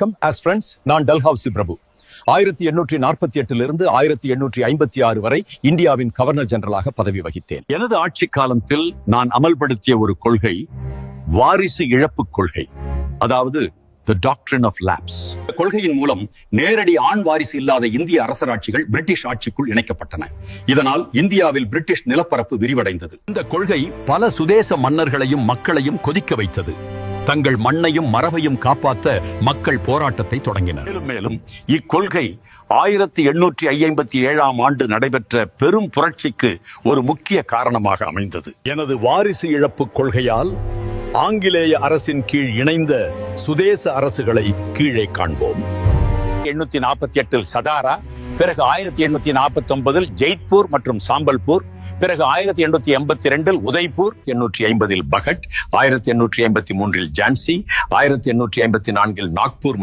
வணக்கம். As friends, நான் Dalhousie பிரபு. 1848 1856 வரை இந்தியாவின் கவர்னர் ஜெனரலாக பதவி வகித்தேன். எனது ஆட்சி காலத்தில் நான் அமல்படுத்திய ஒரு கொள்கை வாரிசு இழப்பு கொள்கை, அதாவது the doctrine of lapse. இந்த கொள்கையின் மூலம் நேரடி ஆண் வாரிசு இல்லாத இந்திய அரசராட்சிகள் பிரிட்டிஷ் ஆட்சிக்குள் இணைக்கப்பட்டன. இதனால் இந்தியாவில் பிரிட்டிஷ் நிலப்பரப்பு விரிவடைந்தது. இந்த கொள்கை பல சுதேச மன்னர்களையும் மக்களையும் கொதிக்க வைத்தது. தங்கள் மண்ணையும் மரபையும் காப்பாற்ற மக்கள் போராட்டத்தை தொடங்கினர். மேலும் இக்கொள்கை 1857 ஆண்டு நடைபெற்ற பெரும் புரட்சிக்கு ஒரு முக்கிய காரணமாக அமைந்தது. எனது வாரிசு இழப்பு கொள்கையால் ஆங்கிலேய அரசின் கீழ் இணைந்த சுதேச அரசுகளை கீழே காண்போம். 1848 சதாரா, பிறகு 1849 ஜெய்ப்பூர் மற்றும் சாம்பல்பூர், பிறகு 1882 உதய்பூர், 1850 பகட், 1853 ஜான்சி, 1854 நாக்பூர்